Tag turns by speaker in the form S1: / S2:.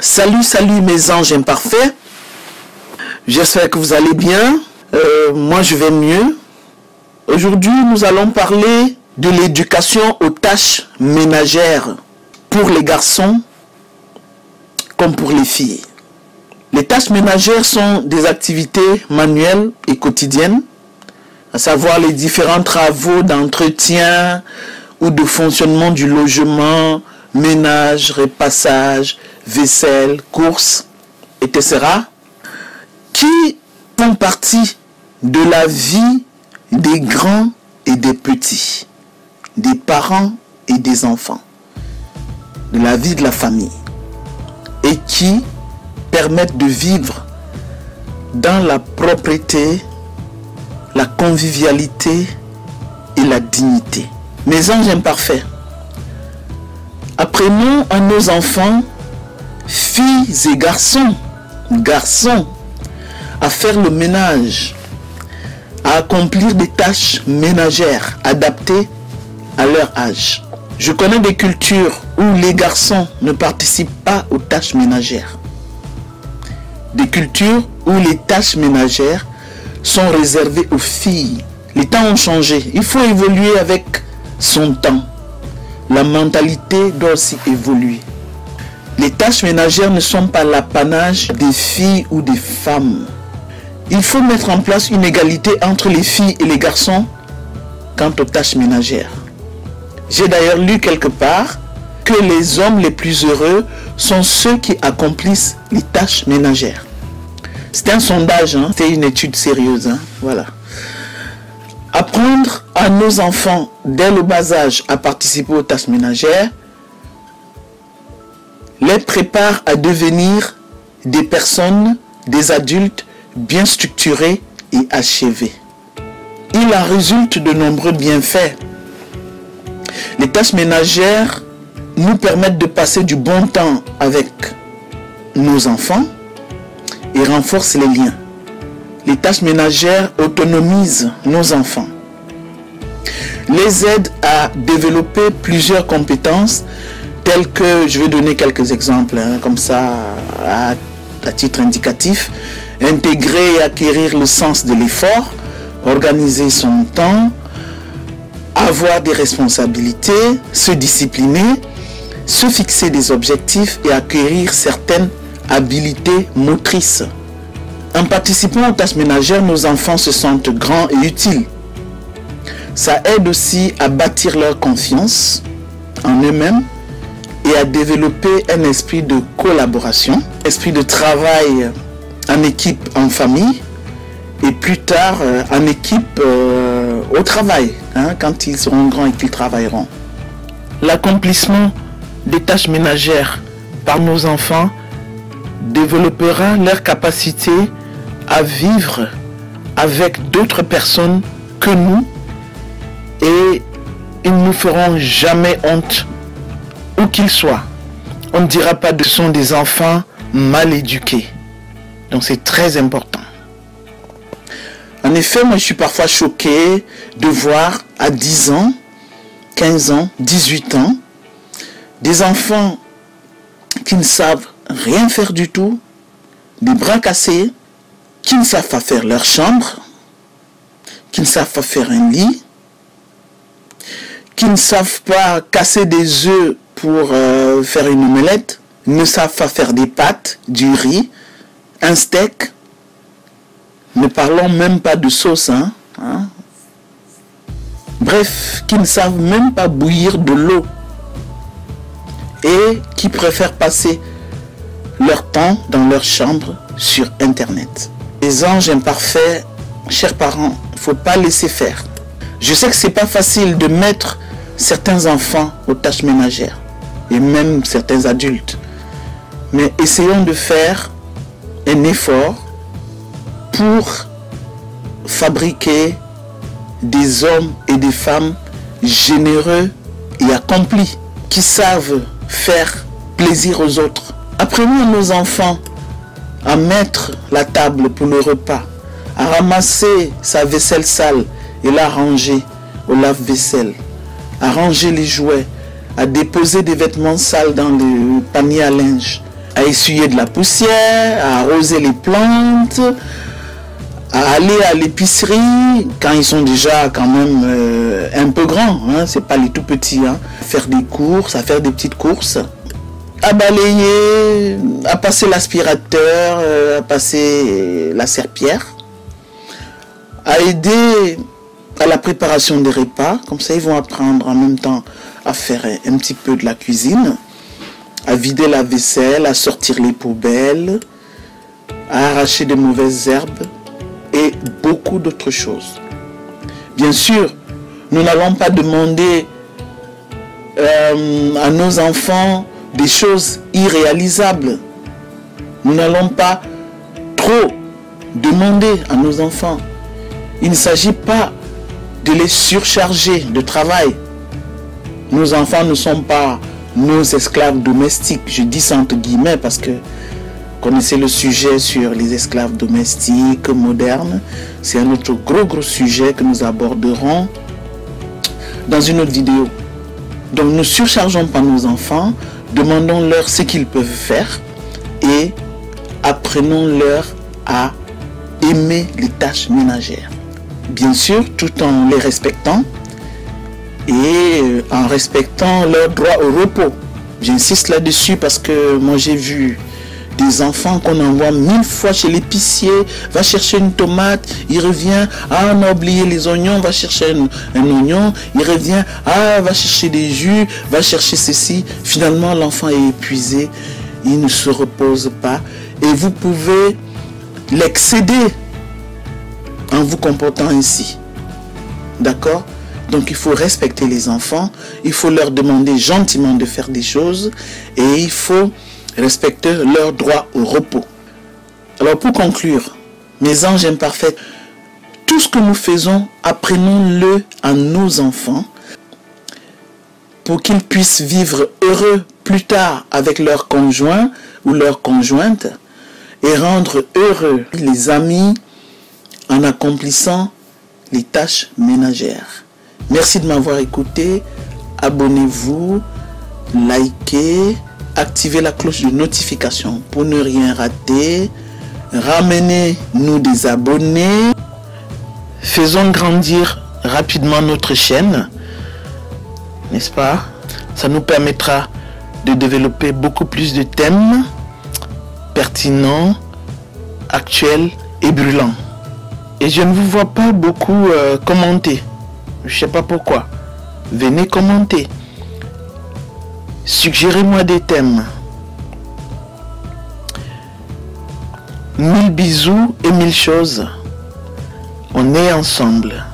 S1: Salut, salut mes anges imparfaits. J'espère que vous allez bien. Moi, je vais mieux. Aujourd'hui, nous allons parler de l'éducation aux tâches ménagères pour les garçons comme pour les filles. Les tâches ménagères sont des activités manuelles et quotidiennes, à savoir les différents travaux d'entretien ou de fonctionnement du logement, ménage, repassage, vaisselle, courses, etc. qui font partie de la vie des grands et des petits, des parents et des enfants, de la vie de la famille, et qui permettent de vivre dans la propreté, la convivialité et la dignité. Mes anges imparfaits, apprenons à nos enfants, filles et garçons, à faire le ménage, à accomplir des tâches ménagères adaptées à leur âge. Je connais des cultures où les garçons ne participent pas aux tâches ménagères. Des cultures où les tâches ménagères sont réservées aux filles. Les temps ont changé. Il faut évoluer avec son temps. La mentalité doit aussi évoluer. Les tâches ménagères ne sont pas l'apanage des filles ou des femmes. Il faut mettre en place une égalité entre les filles et les garçons quant aux tâches ménagères. J'ai d'ailleurs lu quelque part que les hommes les plus heureux sont ceux qui accomplissent les tâches ménagères. C'est un sondage, hein? C'est une étude sérieuse. Hein? Voilà. Apprendre à nos enfants dès le bas âge à participer aux tâches ménagères les prépare à devenir des personnes, des adultes bien structurés et achevés. Il en résulte de nombreux bienfaits. Les tâches ménagères nous permettent de passer du bon temps avec nos enfants et renforcent les liens. Les tâches ménagères autonomisent nos enfants, les aident à développer plusieurs compétences telles que, je vais donner quelques exemples, hein, comme ça à titre indicatif: intégrer et acquérir le sens de l'effort, organiser son temps, avoir des responsabilités, se discipliner, se fixer des objectifs et acquérir certaines habilités motrices. En participant aux tâches ménagères, nos enfants se sentent grands et utiles. Ça aide aussi à bâtir leur confiance en eux-mêmes et à développer un esprit de collaboration, esprit de travail en équipe, en famille, et plus tard en équipe au travail, hein, quand ils seront grands et qu'ils travailleront. L'accomplissement des tâches ménagères par nos enfants développera leur capacité à vivre avec d'autres personnes que nous, et ils ne nous feront jamais honte où qu'ils soient. On ne dira pas que ce sont des enfants mal éduqués. Donc c'est très important. En effet, moi je suis parfois choqué de voir à 10 ans, 15 ans, 18 ans, des enfants qui ne savent rien faire du tout, des bras cassés, qui ne savent pas faire leur chambre, qui ne savent pas faire un lit, qui ne savent pas casser des œufs pour faire une omelette, ne savent pas faire des pâtes, du riz, un steak. Ne parlons même pas de sauce, hein? Bref, qui ne savent même pas bouillir de l'eau et qui préfèrent passer leur temps dans leur chambre sur Internet. Les anges imparfaits, chers parents, il ne faut pas laisser faire. Je sais que ce n'est pas facile de mettre certains enfants aux tâches ménagères et même certains adultes, mais essayons de faire un effort pour fabriquer des hommes et des femmes généreux et accomplis, qui savent faire plaisir aux autres. Apprenons à nos enfants à mettre la table pour le repas, à ramasser sa vaisselle sale et la ranger au lave-vaisselle, à ranger les jouets, à déposer des vêtements sales dans le panier à linge, à essuyer de la poussière, à arroser les plantes, à aller à l'épicerie quand ils sont déjà quand même un peu grands, hein, c'est pas les tout petits, hein, faire des courses, à faire des petites courses, à balayer, à passer l'aspirateur, à passer la serpillière, à aider à la préparation des repas, comme ça ils vont apprendre en même temps à faire un petit peu de la cuisine, à vider la vaisselle, à sortir les poubelles, à arracher de mauvaises herbes et beaucoup d'autres choses. Bien sûr, nous n'allons pas demander à nos enfants des choses irréalisables. Nous n'allons pas trop demander à nos enfants. Il ne s'agit pas de les surcharger de travail. Nos enfants ne sont pas nos esclaves domestiques. Je dis ça entre guillemets parce que vous connaissez le sujet sur les esclaves domestiques modernes. C'est un autre gros sujet que nous aborderons dans une autre vidéo. Donc ne surchargeons pas nos enfants, demandons-leur ce qu'ils peuvent faire et apprenons-leur à aimer les tâches ménagères. Bien sûr, tout en les respectant et en respectant leur droit au repos. J'insiste là-dessus parce que moi j'ai vu des enfants qu'on envoie 1000 fois chez l'épicier, va chercher une tomate, il revient, ah on a oublié les oignons, va chercher un oignon, il revient, ah va chercher des jus, va chercher ceci. Finalement l'enfant est épuisé, il ne se repose pas et vous pouvez l'excéder en vous comportant ainsi. D'accord? Donc il faut respecter les enfants, il faut leur demander gentiment de faire des choses et il faut respecter leur droit au repos. Alors pour conclure, mes anges imparfaits, tout ce que nous faisons, apprenons-le à nos enfants pour qu'ils puissent vivre heureux plus tard avec leur conjoint ou leur conjointe et rendre heureux les amis en accomplissant les tâches ménagères. Merci de m'avoir écouté. Abonnez-vous, likez, activez la cloche de notification pour ne rien rater. Ramenez-nous des abonnés. Faisons grandir rapidement notre chaîne, n'est-ce pas? Ça nous permettra de développer beaucoup plus de thèmes pertinents, actuels et brûlants. Et je ne vous vois pas beaucoup commenter. Je ne sais pas pourquoi. Venez commenter. Suggérez-moi des thèmes. 1000 bisous et 1000 choses. On est ensemble.